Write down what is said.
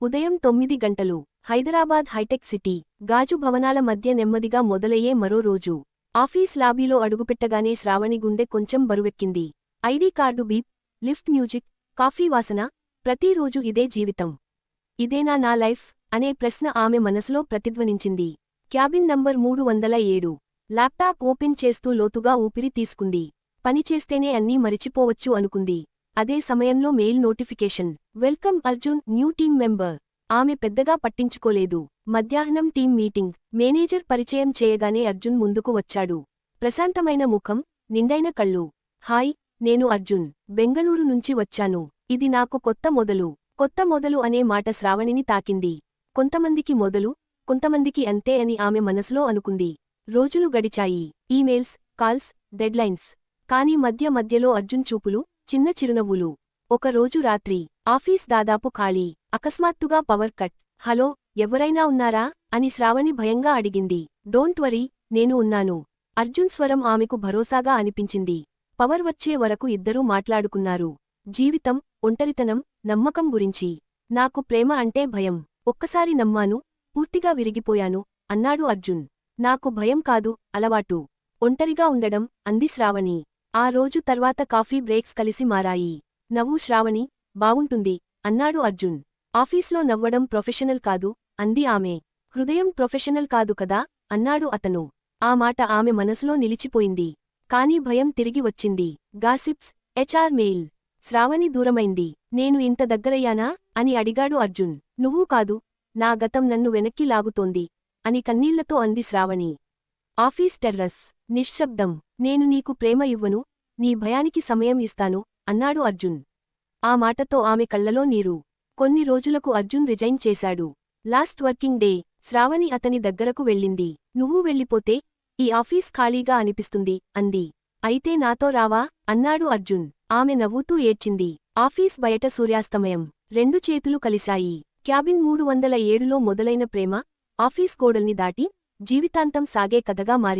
ఉదయం 9 గంటలు. హైదరాబాద్ హైటెక్ సిటీ. గాజు భవనాల మధ్య నెమ్మదిగా మొదలయ్యే మరో రోజు. ఆఫీస్ లాబీలో అడుగుపెట్టగానే శ్రావణి గుండె కొంచెం బరువెక్కింది. ID card beep, lift music, coffee వాసన, ప్రతిరోజు ఇదే జీవితం. ఇదేనా నా లైఫ్ అనే ప్రశ్న ఆమె మనసులో ప్రతిధ్వనించింది. Cabin number 307. ల్యాప్టాప్ ఓపెన్ చేస్తూ లోతుగా ఊపిరి తీసుకుంది. పనిచేస్తేనే అన్నీ మరిచిపోవచ్చు అనుకుంది. అదే సమయంలో mail notification. Welcome Arjun, new team member. ఆమె పెద్దగా పట్టించుకోలేదు. మధ్యాహ్నం టీం మీటింగ్. మేనేజర్ పరిచయం చేయగానే అర్జున్ ముందుకు వచ్చాడు. ప్రశాంతమైన ముఖం, నిండైన కళ్ళు. హాయ్, నేను అర్జున్. బెంగళూరు నుంచి వచ్చాను. ఇది నాకు కొత్త మొదలు. కొత్త మొదలు అనే మాట శ్రావణిని తాకింది. కొంతమందికి మొదలు, కొంతమందికి అంతే అని ఆమె మనసులో అనుకుంది. రోజులు గడిచాయి. Emails, calls, deadlines. కానీ మధ్యలో అర్జున్ చూపులు, చిన్న చిరునవ్వులు. ఒకరోజు రాత్రి. ఆఫీస్ దాదాపు ఖాళీ. అకస్మాత్తుగా పవర్ కట్. హలో, ఎవరైనా ఉన్నారా అని శ్రావణి భయంగా అడిగింది. డోంట్ వరీ, నేను ఉన్నాను. అర్జున్ స్వరం ఆమెకు భరోసాగా అనిపించింది. పవర్ వచ్చే వరకు ఇద్దరూ మాట్లాడుకున్నారు. జీవితం, ఒంటరితనం, నమ్మకం గురించి. నాకు ప్రేమ అంటే భయం. ఒక్కసారి నమ్మాను, పూర్తిగా విరిగిపోయాను అన్నాడు అర్జున్. నాకు భయం కాదు, అలవాటు. ఒంటరిగా ఉండడం అంది శ్రావణి. ఆ రోజు తర్వాత కాఫీ బ్రేక్స్ కలిసి మారాయి. నవ్వు శ్రావణి, బావుంటుంది అన్నాడు అర్జున్. ఆఫీస్లో నవ్వడం ప్రొఫెషనల్ కాదు అంది ఆమె. హృదయం ప్రొఫెషనల్ కాదు కదా అన్నాడు అతను. ఆ మాట ఆమె మనసులో నిలిచిపోయింది. కానీ భయం తిరిగి వచ్చింది. Gossips, HR mail. శ్రావణి దూరమైంది. నేను ఇంత దగ్గరయ్యానా అని అడిగాడు అర్జున్. నువ్వు కాదు, నా గతం నన్ను వెనక్కి లాగుతోంది అని కన్నీళ్లతో అంది శ్రావణి. Office terrace. నిశ్శబ్దం. నేను నీకు ప్రేమ ఇవ్వను, నీ భయానికి సమయం ఇస్తాను అన్నాడు అర్జున్. ఆ మాటతో ఆమె కళ్లలో నీరు. కొన్ని రోజులకు అర్జున్ రిజైన్ చేశాడు. Last working day. శ్రావణి అతని దగ్గరకు వెళ్ళింది. నువ్వు వెళ్ళిపోతే ఈ ఆఫీస్ ఖాళీగా అనిపిస్తుంది అంది. అయితే నాతో రావా అన్నాడు అర్జున్. ఆమె నవ్వుతూ ఏడ్చింది. ఆఫీస్ బయట సూర్యాస్తమయం. రెండు చేతులు కలిశాయి. క్యాబిన్ 307లో మొదలైన ప్రేమ ఆఫీస్ గోడల్ని దాటి జీవితాంతం సాగే కథగా మారింది.